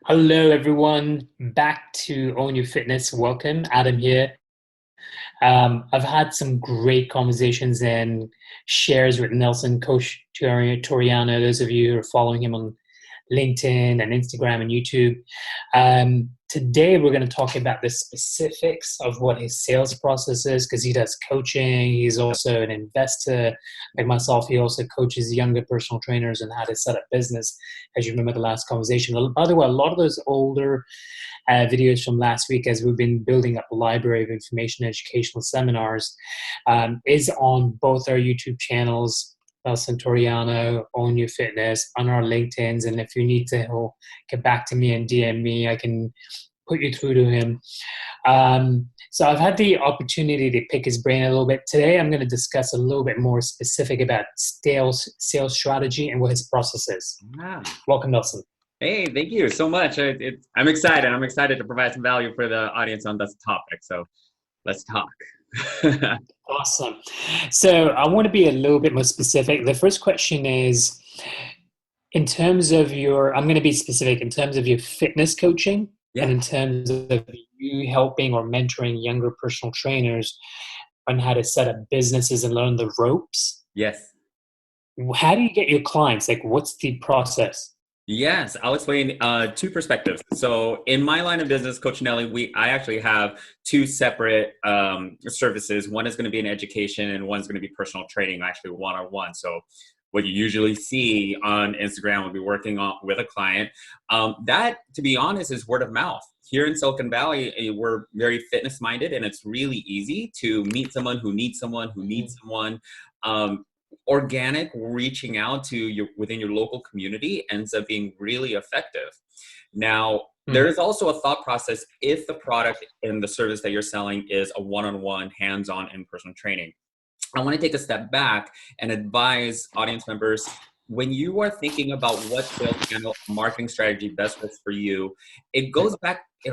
Hello, everyone. Back to Own Your Fitness. Welcome. Adam here. I've had some great conversations and shares with Nelson Coach Toriano. Those of you who are following him on LinkedIn and Instagram and YouTube. Today, we're going to talk about the specifics of what his sales process is because he does coaching. He's also an investor. Like myself, he also coaches younger personal trainers on how to set up business, as you remember the last conversation. By the way, a lot of those older videos from last week, as we've been building up a library of information educational seminars, is on both our YouTube channels, Nelson Toriano, Own Your Fitness, on our LinkedIn's. And if you need to, he'll get back to me and DM me. I can put you through to him. So I've had the opportunity to pick his brain a little bit. Today, I'm going to discuss a little bit more specific about sales strategy and what his process is. Wow. Welcome, Nelson. Hey, thank you so much. I'm excited. I'm excited to provide some value for the audience on this topic. So let's talk. Awesome. So I want to be a little bit more specific. The first question is, in terms of I'm going to be specific in terms of your fitness coaching and in terms of you helping or mentoring younger personal trainers on how to set up businesses and learn the ropes. Yes. How do you get your clients? Like, what's the process? Yes, I'll explain two perspectives. So in my line of business, Coach Nelly, I actually have two separate services. One is going to be in education and one's going to be personal training, actually one-on-one. So what you usually see on Instagram will be working on with a client. That, to be honest, is word of mouth. Here in Silicon Valley, we're very fitness minded, and it's really easy to meet someone who needs someone who needs someone. Organic reaching out to within your local community ends up being really effective. Now, there is also a thought process if the product and the service that you're selling is a one-on-one, hands-on, in-person training. I want to take a step back and advise audience members, when you are thinking about what sales channel marketing strategy best fits for you, it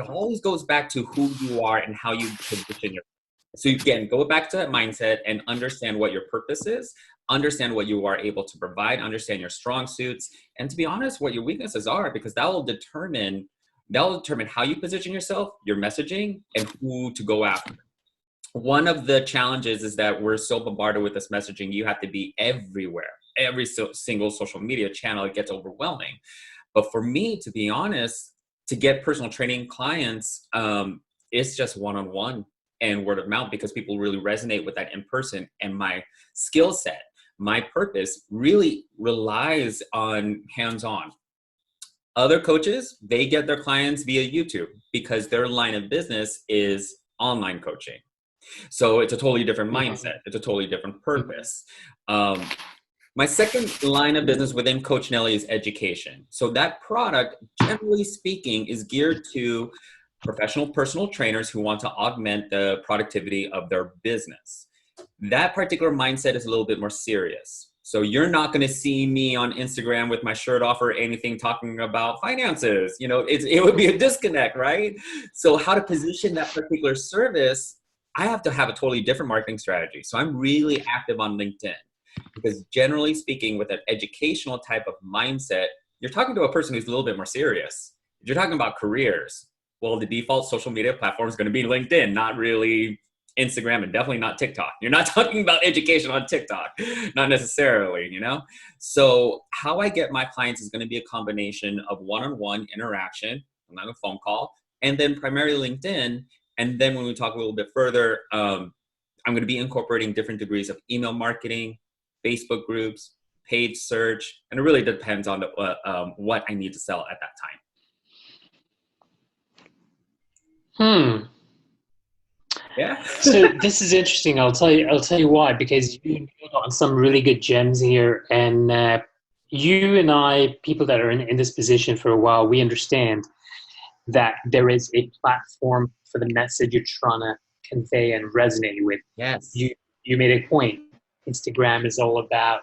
always goes back to who you are and how you position yourself. So again, go back to that mindset and understand what your purpose is, understand what you are able to provide, understand your strong suits, and to be honest, what your weaknesses are, because that will determine how you position yourself, your messaging, and who to go after. One of the challenges is that we're so bombarded with this messaging. You have to be everywhere, every single social media channel. It gets overwhelming. But for me, to be honest, to get personal training clients, it's just one-on-one and word of mouth, because people really resonate with that in person. And my skill set, my purpose really relies on hands-on. Other coaches, they get their clients via YouTube because their line of business is online coaching. So it's a totally different mindset. It's a totally different purpose. My second line of business within Coach Nelly is education. So that product, generally speaking, is geared to professional personal trainers who want to augment the productivity of their business. That particular mindset is a little bit more serious. So you're not going to see me on Instagram with my shirt off or anything talking about finances. It would be a disconnect, right? So how to position that particular service, I have to have a totally different marketing strategy. So I'm really active on LinkedIn, because generally speaking, with an educational type of mindset, you're talking to a person who's a little bit more serious. If you're talking about careers, well, the default social media platform is going to be LinkedIn, not really Instagram, and definitely not TikTok. You're not talking about education on TikTok, not necessarily, So how I get my clients is going to be a combination of one-on-one interaction, not a phone call, and then primarily LinkedIn. And then when we talk a little bit further, I'm going to be incorporating different degrees of email marketing, Facebook groups, paid search, and it really depends on what I need to sell at that time. Yeah. So this is interesting. I'll tell you why, because you got some really good gems here, and you and I, people that are in this position for a while, we understand that there is a platform for the message you're trying to convey and resonate with. Yes. You made a point. Instagram is all about,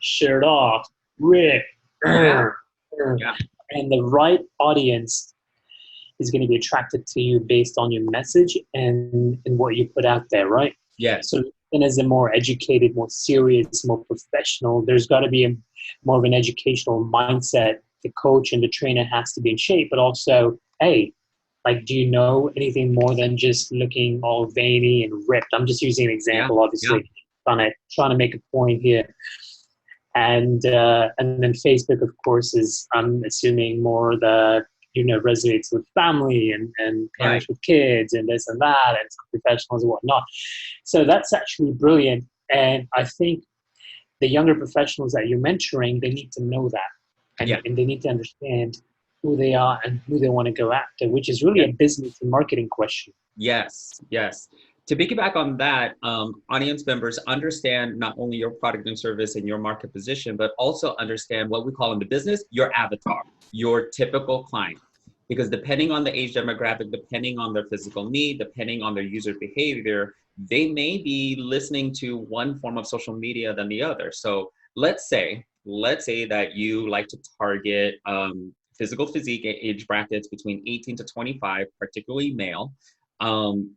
shirt off, rip, and the right audience is going to be attracted to you based on your message and what you put out there, right? Yeah. So and as a more educated, more serious, more professional, there's got to be more of an educational mindset the coach and the trainer has to be in shape, but also, hey, like, do you know anything more than just looking all veiny and ripped? I'm just using an Yeah. example, obviously, trying to make a point here. And then Facebook, of course, is, I'm assuming, more the, resonates with family and Right. parents with kids and this and that and some professionals and whatnot. So that's actually brilliant. And I think the younger professionals that you're mentoring, they need to know that, Yeah. and they need to understand who they are and who they want to go after, which is really Yeah. a business and marketing question. Yes, yes. To piggyback on that, audience members understand not only your product and service and your market position, but also understand what we call in the business your avatar, your typical client. Because depending on the age demographic, depending on their physical need, depending on their user behavior, they may be listening to one form of social media than the other. So let's say that you like to target physical physique age brackets between 18 to 25, particularly male. Um,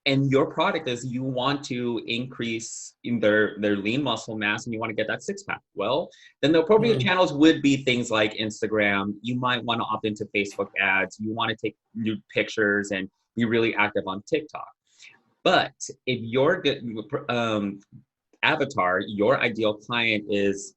and your product is you want to increase in their lean muscle mass and you want to get that six pack. Well, then the appropriate channels would be things like Instagram. You might want to opt into Facebook ads. You want to take new pictures and be really active on TikTok. But if your avatar, your ideal client is,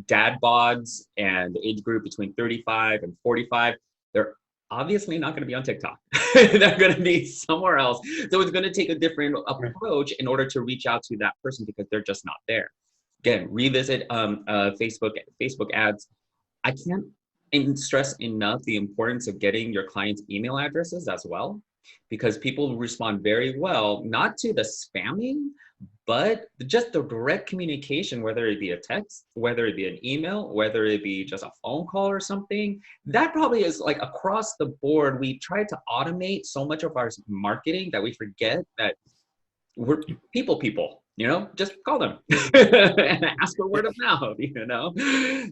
dad bods and the age group between 35 and 45, they're obviously not going to be on TikTok. They're going to be somewhere else. So it's going to take a different approach in order to reach out to that person because they're just not there. Again, revisit Facebook ads. I can't stress enough the importance of getting your clients' email addresses as well, because people respond very well, not to the spamming, but just the direct communication, whether it be a text, whether it be an email, whether it be just a phone call or something. That probably is like across the board. We try to automate so much of our marketing that we forget that we're people, just call them and ask for word of mouth,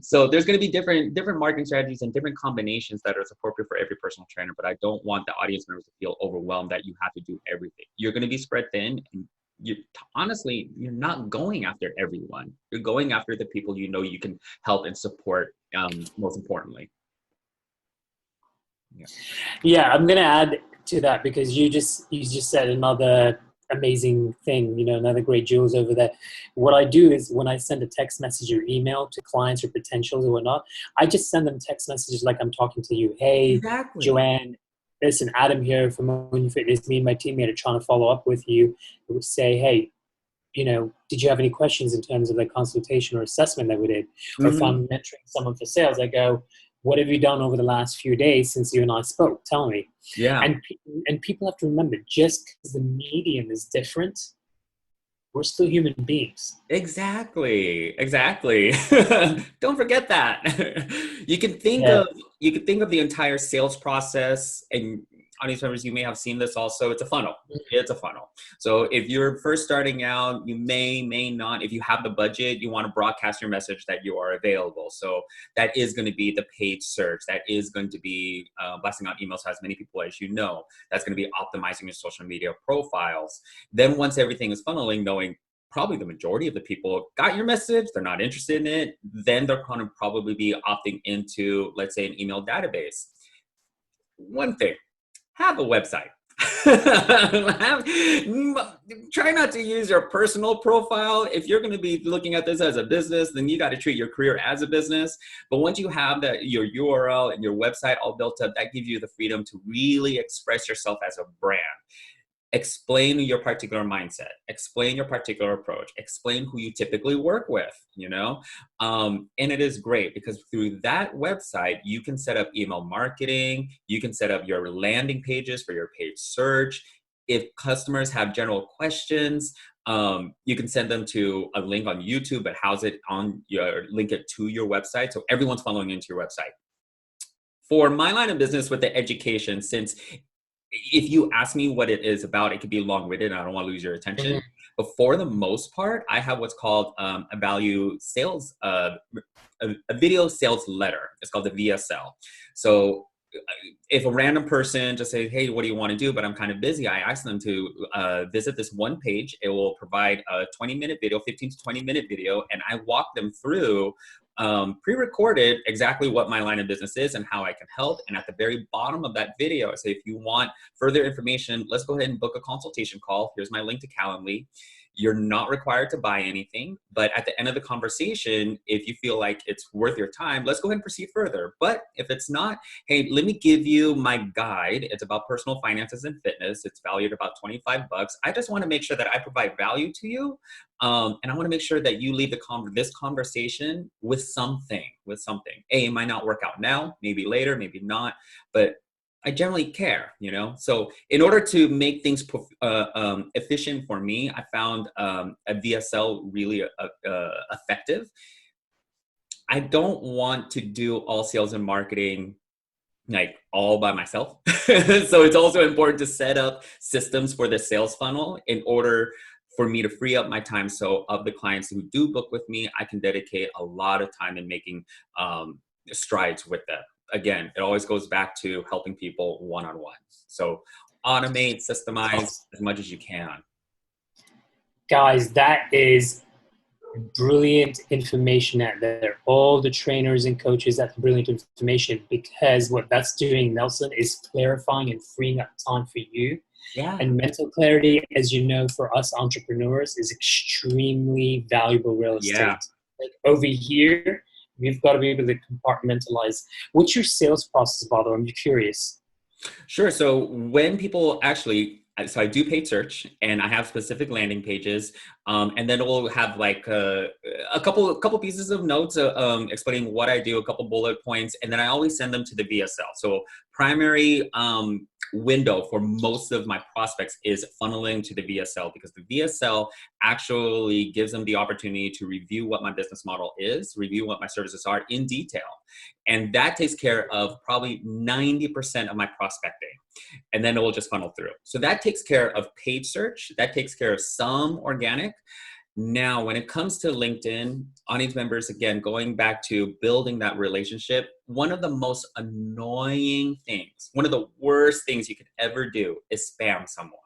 So there's going to be different marketing strategies and different combinations that are appropriate for every personal trainer, but I don't want the audience members to feel overwhelmed that you have to do everything. You're going to be spread thin, and honestly, you're not going after everyone. You're going after the people you can help and support, most importantly. Yeah, I'm gonna add to that because you just said another amazing thing, another great jewels over there. What I do is when I send a text message or email to clients or potentials or whatnot, I just send them text messages like I'm talking to you. Hey, exactly. Joanne, listen, Adam here from Own Your Fitness. Me and my teammate are trying to follow up with you. I would say, hey, did you have any questions in terms of the consultation or assessment that we did? Or if I'm mentoring someone for sales, I go, what have you done over the last few days since you and I spoke? Tell me. Yeah. And people have to remember, just because the medium is different, we're still human beings. Exactly. Don't forget that. You can think of the entire sales process, and audience members, you may have seen this also. It's a funnel. It's a funnel. So if you're first starting out, you may not, if you have the budget, you want to broadcast your message that you are available. So that is going to be the paid search. That is going to be blasting out emails to as many people as you know. That's going to be optimizing your social media profiles. Then once everything is funneling, knowing probably the majority of the people got your message, they're not interested in it, then they're going to probably be opting into, let's say, an email database. One thing, have a website. Try not to use your personal profile. If you're going to be looking at this as a business, then you got to treat your career as a business. But once you have your URL and your website all built up, that gives you the freedom to really express yourself as a brand. Explain your particular mindset, explain your particular approach, explain who you typically work with, and it is great because through that website, you can set up email marketing, you can set up your landing pages for your paid search. If customers have general questions, you can send them to a link on YouTube, but link it to your website. So everyone's following into your website. For my line of business with the education, since if you ask me what it is about, it could be long-winded and I don't want to lose your attention. But for the most part, I have what's called a value sales, a video sales letter. It's called the VSL. So if a random person just says, hey, what do you want to do? But I'm kind of busy. I ask them to visit this one page. It will provide a 20-minute video, 15 to 20-minute video. And I walk them through pre-recorded exactly what my line of business is and how I can help. And at the very bottom of that video, I say, if you want further information, let's go ahead and book a consultation call. Here's my link to Calendly. You're not required to buy anything, but at the end of the conversation, if you feel like it's worth your time, let's go ahead and proceed further. But if it's not, hey, let me give you my guide. It's about personal finances and fitness. It's valued about $25. I just want to make sure that I provide value to you. And I want to make sure that you leave this conversation with something, Hey, it might not work out now, maybe later, maybe not, but I generally care, So in order to make things efficient for me, I found a VSL really effective. I don't want to do all sales and marketing like all by myself. So it's also important to set up systems for the sales funnel in order for me to free up my time. So of the clients who do book with me, I can dedicate a lot of time in making strides with them. Again, it always goes back to helping people one-on-one. So automate, systemize as much as you can. Guys, that is brilliant information out there. All the trainers and coaches, that's brilliant information, because what that's doing, Nelson, is clarifying and freeing up time for you. Yeah. And mental clarity, as you know, for us entrepreneurs is extremely valuable real estate. Yeah. Like over here, we've got to be able to compartmentalize. What's your sales process, by the way? I'm curious. Sure. So when people so I do paid search, and I have specific landing pages, and then we'll have like a couple pieces of notes explaining what I do, a couple bullet points, and then I always send them to the VSL. So primary window for most of my prospects is funneling to the VSL, because the VSL actually gives them the opportunity to review what my business model is, review what my services are in detail. And that takes care of probably 90% of my prospecting. And then it will just funnel through. So that takes care of paid search. That takes care of some organic. Now, when it comes to LinkedIn, audience members, again, going back to building that relationship, one of the most annoying things, one of the worst things you could ever do is spam someone.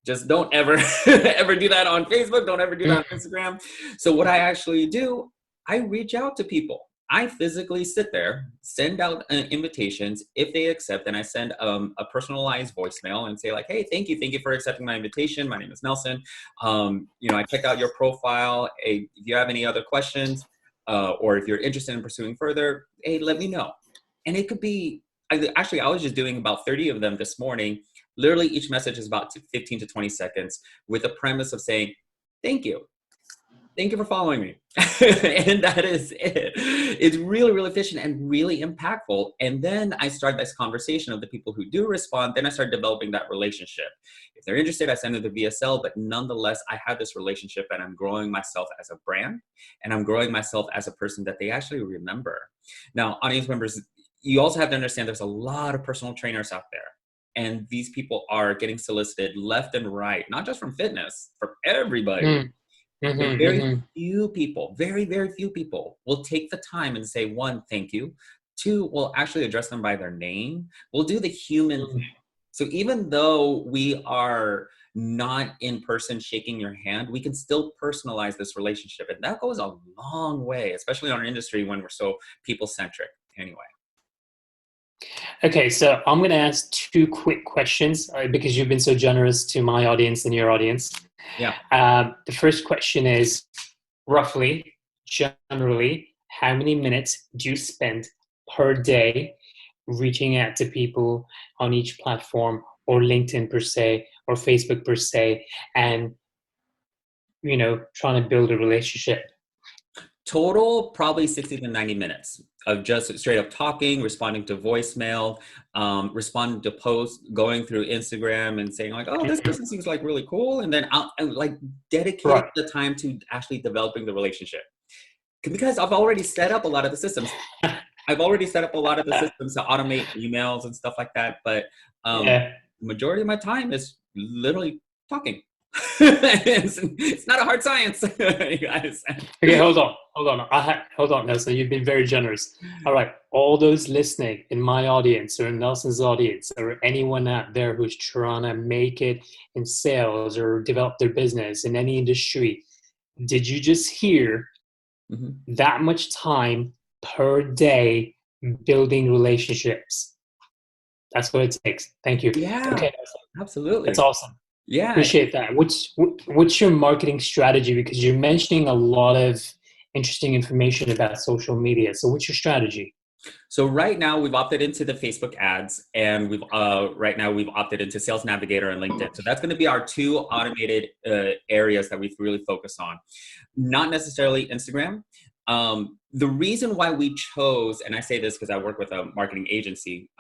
Just don't ever, ever do that on Facebook. Don't ever do that on Instagram. So what I actually do, I reach out to people. I physically sit there, send out invitations. If they accept, then I send a personalized voicemail and say like, hey, thank you for accepting my invitation. My name is Nelson. I checked out your profile. Hey, if you have any other questions, or if you're interested in pursuing further, hey, let me know. And it could be, I was just doing about 30 of them this morning. Literally each message is about 15 to 20 seconds with the premise of saying, thank you. Thank you for following me. And that is it. It's really, really efficient and really impactful. And then I start this conversation of the people who do respond. Then I start developing that relationship. If they're interested, I send them to VSL, but nonetheless, I have this relationship and I'm growing myself as a brand, and I'm growing myself as a person that they actually remember. Now, audience members, you also have to understand there's a lot of personal trainers out there. And these people are getting solicited left and right, not just from fitness, from everybody. Very few people, very, very few people will take the time and say, one, thank you. Two, will actually address them by their name. We'll do the human thing. So even though we are not in person shaking your hand, we can still personalize this relationship. And that goes a long way, especially in our industry when we're so people-centric. Anyway. Okay, so I'm going to ask two quick questions because you've been so generous to my audience and your audience. Yeah. The first question is, roughly, generally, how many minutes do you spend per day reaching out to people on each platform, or LinkedIn per se, or Facebook per se, and, trying to build a relationship? Total, probably 60 to 90 minutes of just straight up talking, responding to voicemail, responding to posts, going through Instagram and saying like, oh, this person seems like really cool. And then I'll like dedicate the time to actually developing the relationship. Because I've already set up a lot of the systems. I've already set up a lot of the systems to automate emails and stuff like that. But the majority of my time is literally talking. It's not a hard science, you guys. Okay, hold on, Nelson. You've been very generous. All right, all those listening in my audience or in Nelson's audience, or anyone out there who's trying to make it in sales or develop their business in any industry, did you just hear that much time per day building relationships. That's what it takes. Thank you. Yeah, Okay, that's absolutely. awesome. Yeah. Appreciate that. What's your marketing strategy? Because you're mentioning a lot of interesting information about social media. So what's your strategy? So right now we've opted into the Facebook ads, and we've right now we've opted into Sales Navigator and LinkedIn. So that's going to be our two automated areas that we really focus on. Not necessarily Instagram. The reason why we chose, and I say this because I work with a marketing agency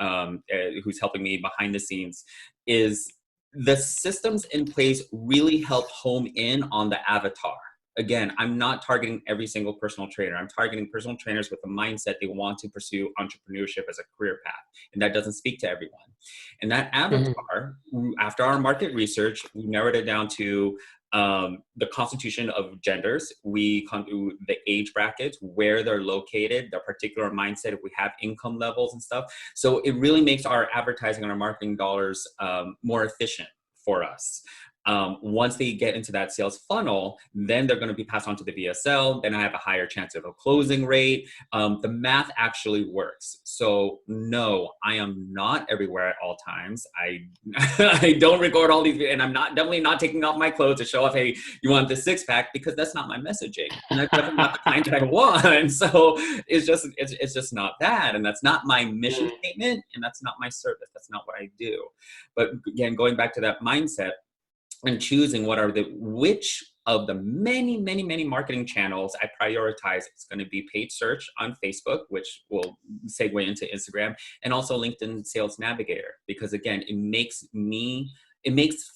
who's helping me behind the scenes, is the systems in place really help home in on the avatar. Again, I'm not targeting every single personal trainer. I'm targeting personal trainers with a mindset they want to pursue entrepreneurship as a career path. And that doesn't speak to everyone. And that avatar, after our market research, we narrowed it down to the constitution of genders. We come to the age brackets, where they're located, their particular mindset, if we have income levels and stuff. So it really makes our advertising and our marketing dollars more efficient for us. Once they get into that sales funnel, then they're going to be passed on to the VSL. Then I have a higher chance of a closing rate. The math actually works. So no, I am not everywhere at all times. I I don't record all these, and I'm definitely not taking off my clothes to show off, hey, you want the six pack, because that's not my messaging, and that's definitely not the kind that I want. So it's just not that, and that's not my mission statement, and that's not my service. That's not what I do. But again, going back to that mindset and choosing which of the many marketing channels I prioritize. It's going to be paid search on Facebook, which will segue into Instagram, and also LinkedIn Sales Navigator, because again, it makes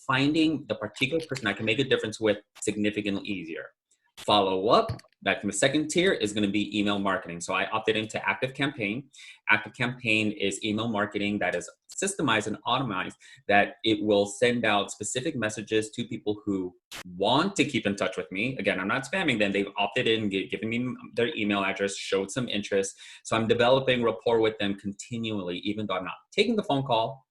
finding the particular person I can make a difference with significantly easier. Follow up, back to the second tier, is going to be email marketing. So I opted into ActiveCampaign. ActiveCampaign is email marketing that is systemized and automized, that it will send out specific messages to people who want to keep in touch with me. Again, I'm not spamming them. They've opted in, given me their email address, showed some interest. So I'm developing rapport with them continually, even though I'm not taking the phone call.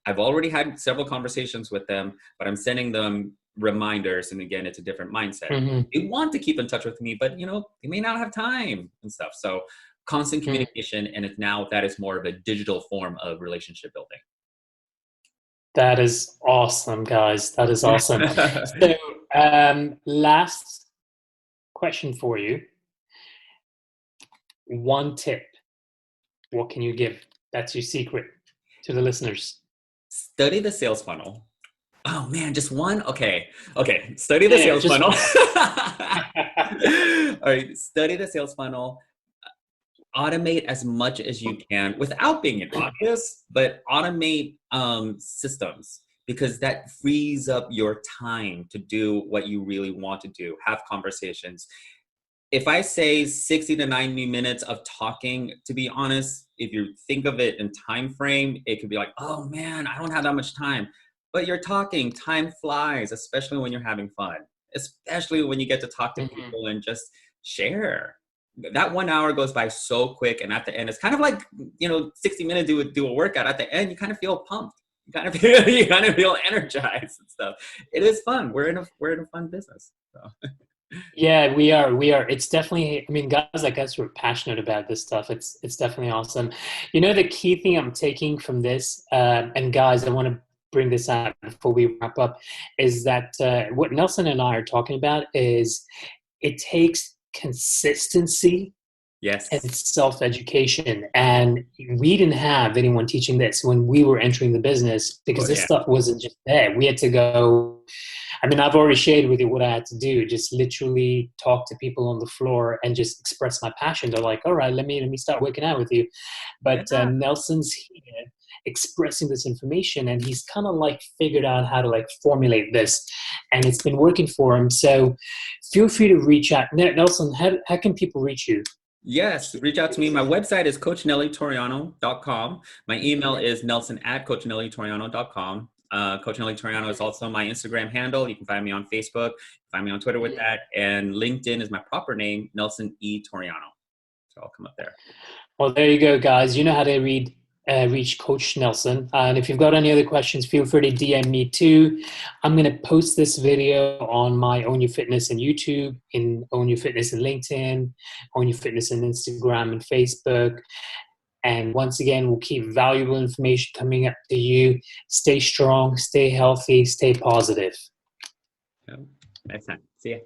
I've already had several conversations with them, but I'm sending them reminders. And again, it's a different mindset. They want to keep in touch with me, but they may not have time and stuff. So constant communication, and that is more of a digital form of relationship building. That is awesome, guys. That is awesome. So last question for you. One tip. What can you give? That's your secret to the listeners. Study the sales funnel. Oh man, just one? Okay. Study the sales funnel. All right, study the sales funnel. Automate as much as you can without being obvious, but automate systems, because that frees up your time to do what you really want to do, have conversations. If I say 60 to 90 minutes of talking, to be honest, if you think of it in time frame, it could be like, oh man, I don't have that much time. But you're talking, time flies, especially when you're having fun, especially when you get to talk to people and just share. That 1 hour goes by so quick, and at the end, it's kind of like 60 minutes do a workout. At the end, you kind of feel pumped. You kind of feel energized and stuff. It is fun. We're in a fun business. So. Yeah, we are. It's definitely, I mean, guys like us who are passionate about this stuff, it's definitely awesome. The key thing I'm taking from this, and guys, I want to bring this out before we wrap up, is that what Nelson and I are talking about is it takes consistency. Yes. And self-education. And we didn't have anyone teaching this when we were entering the business, because this stuff wasn't just there. We had to go. I mean, I've already shared with you what I had to do. Just literally talk to people on the floor and just express my passion. They're like, all right, let me start working out with you. But Nelson's here expressing this information, and he's kind of like figured out how to like formulate this, and it's been working for him. So feel free to reach out. Nelson, how can people reach you? Yes, reach out to me. My website is coachnellytoriano.com. My email is nelson@coachnellytoriano.com. Coach Nelly Toriano is also my Instagram handle. You can find me on Facebook, find me on Twitter with that. And LinkedIn is my proper name, Nelson E. Toriano. So I'll come up there. Well, there you go, guys. You know how to read reach Coach Nelson. And if you've got any other questions, feel free to DM me too. I'm going to post this video on my Own Your Fitness and YouTube, in Own Your Fitness and LinkedIn, Own Your Fitness and Instagram and Facebook. And once again, we'll keep valuable information coming up to you. Stay strong, stay healthy, stay positive. Next time. See ya.